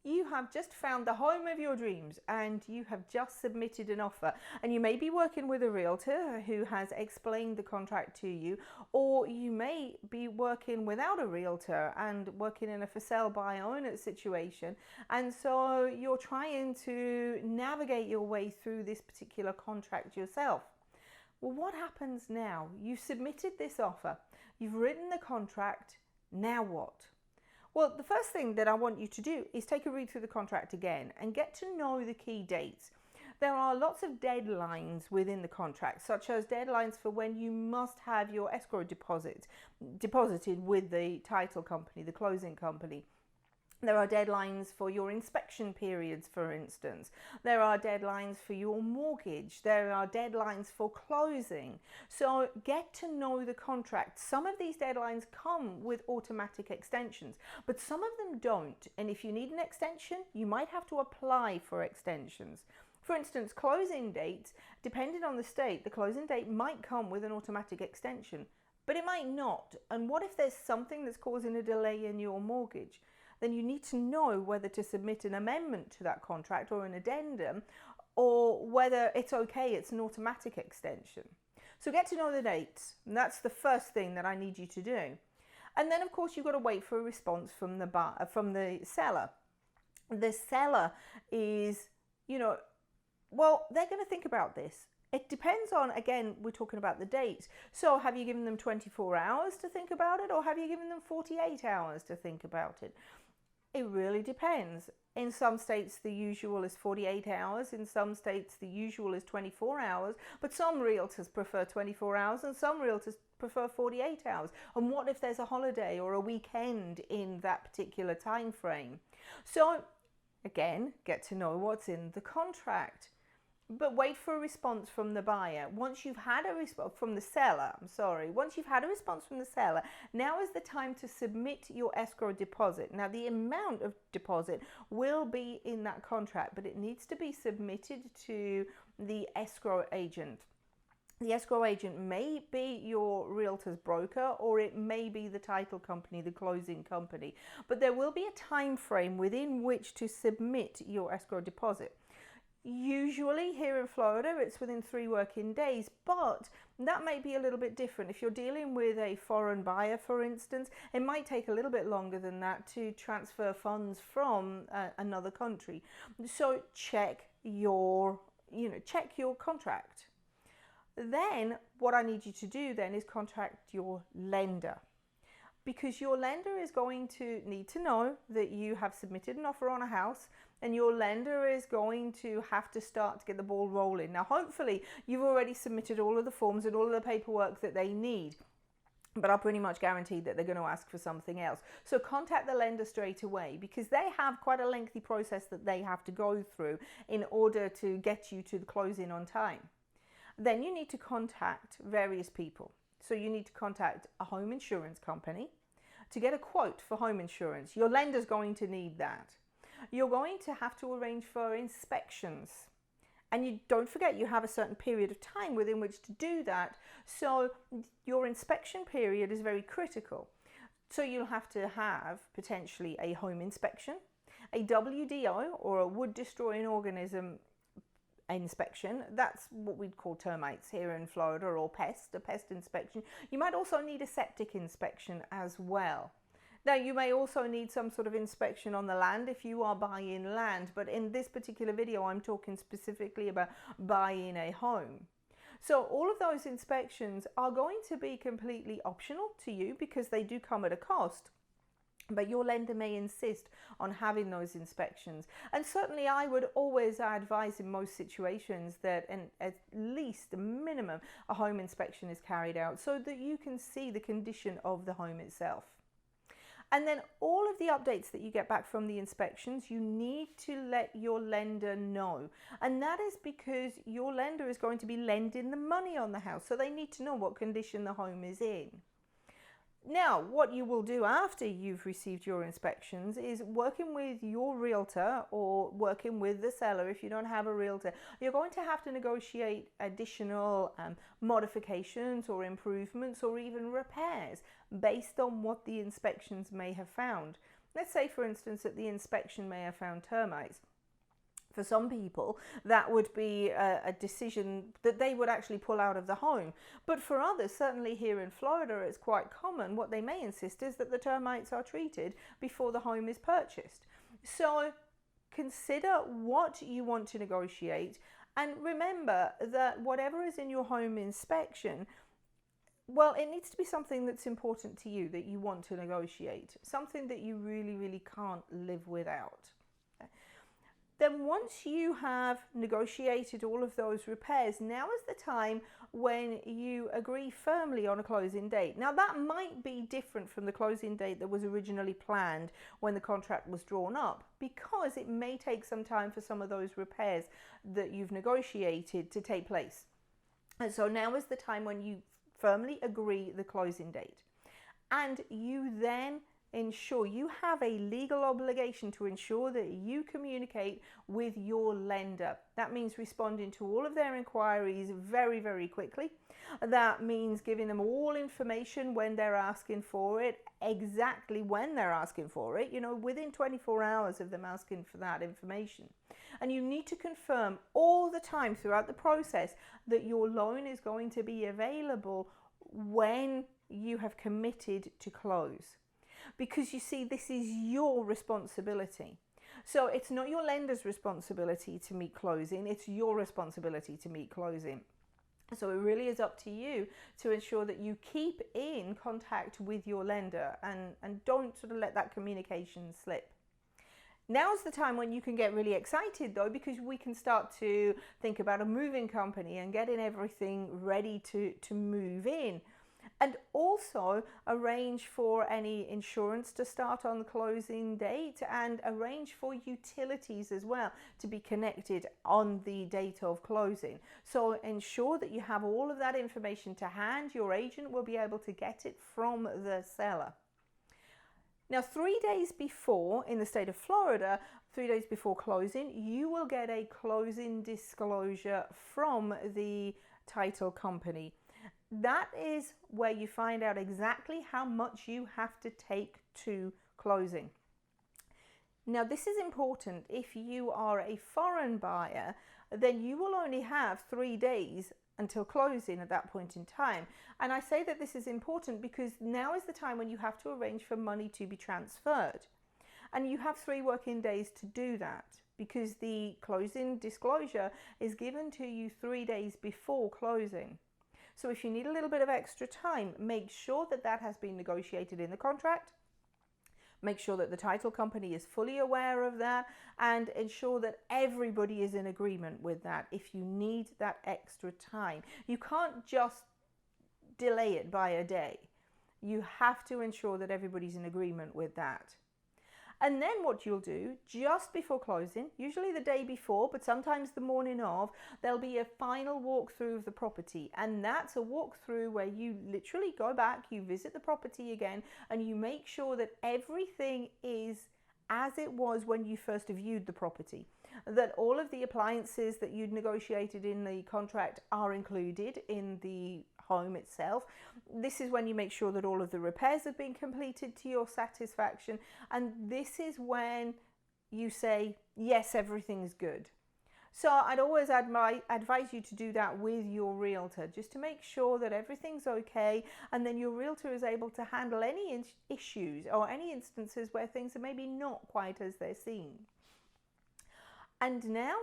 You have just found the home of your dreams and you have just submitted an offer, and you may be working with a realtor who has explained the contract to you, or you may be working without a realtor and working in a for sale by owner situation, and so you're trying to navigate your way through this particular contract yourself. Well, what happens now? You've submitted this offer, you've written the contract, now what? Well, the first thing that I want you to do is take a read through the contract again and get to know the key dates. There are lots of deadlines within the contract, such as deadlines for when you must have your escrow deposited with the title company, the closing company. There are deadlines for your inspection periods, for instance. There are deadlines for your mortgage. There are deadlines for closing. So get to know the contract. Some of these deadlines come with automatic extensions, but some of them don't. And if you need an extension, you might have to apply for extensions. For instance, closing dates, depending on the state, the closing date might come with an automatic extension, but it might not. And what if there's something that's causing a delay in your mortgage? Then you need to know whether to submit an amendment to that contract or an addendum, or whether it's okay, it's an automatic extension. So get to know the dates, and that's the first thing that I need you to do. And then of course you've got to wait for a response from the seller. The seller is, well, they're going to think about this. It depends on, again, we're talking about the date. So have you given them 24 hours to think about it, or have you given them 48 hours to think about it? It really depends. In some states, the usual is 48 hours. In some states, the usual is 24 hours. But some realtors prefer 24 hours and some realtors prefer 48 hours. And what if there's a holiday or a weekend in that particular time frame? So again, get to know what's in the contract. But wait for a response from the buyer. Once you've had a response from the seller, once you've had a response from the seller, now is the time to submit your escrow deposit. Now, the amount of deposit will be in that contract, but it needs to be submitted to the escrow agent. The escrow agent may be your realtor's broker, or it may be the title company, the closing company. But there will be a time frame within which to submit your escrow deposit. Usually here in Florida, it's within 3 working days, but that may be a little bit different. If you're dealing with a foreign buyer, for instance, it might take a little bit longer than that to transfer funds from another country. So check your contract. Then what I need you to do then is contact your lender, because your lender is going to need to know that you have submitted an offer on a house, and your lender is going to have to start to get the ball rolling. Now, hopefully you've already submitted all of the forms and all of the paperwork that they need, but I'll pretty much guarantee that they're going to ask for something else. So contact the lender straight away, because they have quite a lengthy process that they have to go through in order to get you to the closing on time. Then you need to contact various people. So you need to contact a home insurance company to get a quote for home insurance. Your lender's going to need that. You're going to have to arrange for inspections. And you don't forget, you have a certain period of time within which to do that. So your inspection period is very critical. So you'll have to have potentially a home inspection, a WDO, or a wood destroying organism inspection. That's what we'd call termites here in Florida, or a pest inspection. You might also need a septic inspection as well. Now, you may also need some sort of inspection on the land if you are buying land, but in this particular video, I'm talking specifically about buying a home. So all of those inspections are going to be completely optional to you because they do come at a cost. But your lender may insist on having those inspections. And certainly I would always advise in most situations that at least a minimum a home inspection is carried out so that you can see the condition of the home itself. And then all of the updates that you get back from the inspections, you need to let your lender know. And that is because your lender is going to be lending the money on the house. So they need to know what condition the home is in. Now, what you will do after you've received your inspections is working with your realtor or working with the seller. If you don't have a realtor, you're going to have to negotiate additional modifications or improvements or even repairs based on what the inspections may have found. Let's say, for instance, that the inspection may have found termites. For some people, that would be a decision that they would actually pull out of the home. But for others, certainly here in Florida, it's quite common. What they may insist is that the termites are treated before the home is purchased. So consider what you want to negotiate, and remember that whatever is in your home inspection, well, it needs to be something that's important to you, that you want to negotiate, something that you really, really can't live without. Then once you have negotiated all of those repairs, now is the time when you agree firmly on a closing date. Now that might be different from the closing date that was originally planned when the contract was drawn up, because it may take some time for some of those repairs that you've negotiated to take place. And so now is the time when you firmly agree the closing date. And you then ensure you have a legal obligation to ensure that you communicate with your lender. That means responding to all of their inquiries very, very quickly. That means giving them all information when they're asking for it, exactly when they're asking for it, within 24 hours of them asking for that information. And you need to confirm all the time throughout the process that your loan is going to be available when you have committed to close. Because you see, this is your responsibility. So it's not your lender's responsibility to meet closing, it's your responsibility to meet closing. So it really is up to you to ensure that you keep in contact with your lender and don't sort of let that communication slip. Now's the time when you can get really excited though, because we can start to think about a moving company and getting everything ready to move in. And also arrange for any insurance to start on the closing date, and arrange for utilities as well to be connected on the date of closing. So ensure that you have all of that information to hand. Your agent will be able to get it from the seller. Now, 3 days before, in the state of Florida, 3 days before closing, you will get a closing disclosure from the title company. That is where you find out exactly how much you have to take to closing. Now, this is important. If you are a foreign buyer, then you will only have 3 days until closing at that point in time. And I say that this is important because now is the time when you have to arrange for money to be transferred. And you have 3 working days to do that, because the closing disclosure is given to you 3 days before closing. So if you need a little bit of extra time, make sure that that has been negotiated in the contract. Make sure that the title company is fully aware of that, and ensure that everybody is in agreement with that if you need that extra time. You can't just delay it by a day. You have to ensure that everybody's in agreement with that. And then what you'll do just before closing, usually the day before, but sometimes the morning of, there'll be a final walkthrough of the property. And that's a walkthrough where you literally go back, you visit the property again, and you make sure that everything is as it was when you first viewed the property. That all of the appliances that you'd negotiated in the contract are included in the home itself. This is when you make sure that all of the repairs have been completed to your satisfaction, and this is when you say yes, everything's good. So I'd always advise you to do that with your realtor, just to make sure that everything's okay, and then your realtor is able to handle any issues or any instances where things are maybe not quite as they're seen. And now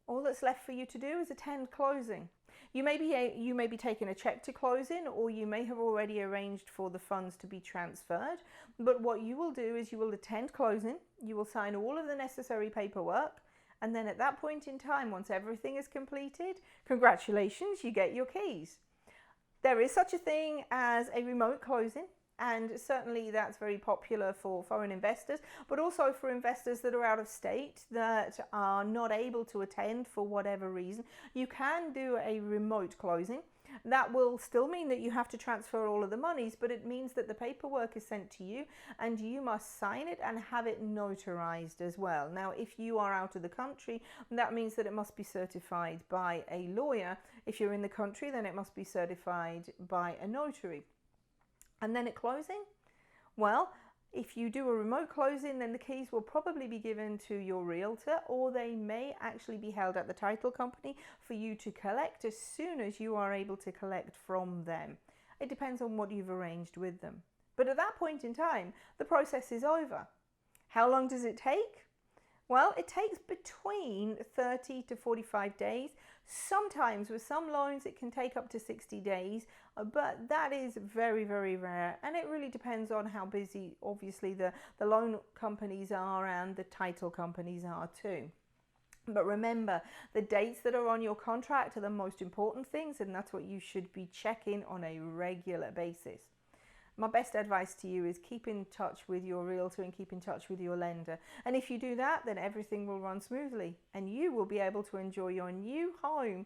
all that's left for you to do is attend closing. You may be taking a check to closing, or you may have already arranged for the funds to be transferred. But what you will do is you will attend closing, you will sign all of the necessary paperwork, and then at that point in time, once everything is completed, congratulations, you get your keys. There is such a thing as a remote closing, and certainly that's very popular for foreign investors, but also for investors that are out of state, that are not able to attend for whatever reason. You can do a remote closing. That will still mean that you have to transfer all of the monies, but it means that the paperwork is sent to you and you must sign it and have it notarized as well. Now, if you are out of the country, that means that it must be certified by a lawyer. If you're in the country, then it must be certified by a notary. And then at closing, well, If you do a remote closing, then the keys will probably be given to your realtor, or they may actually be held at the title company for you to collect as soon as you are able to collect from them. It depends on what you've arranged with them. But at that point in time, the process is over. How long does it take? Well, it takes between 30 to 45 days. Sometimes with some loans it can take up to 60 days, but that is very, very rare. And it really depends on how busy, obviously, the loan companies are and the title companies are too. But remember, the dates that are on your contract are the most important things, and that's what you should be checking on a regular basis. My best advice to you is keep in touch with your realtor and keep in touch with your lender. And if you do that, then everything will run smoothly and you will be able to enjoy your new home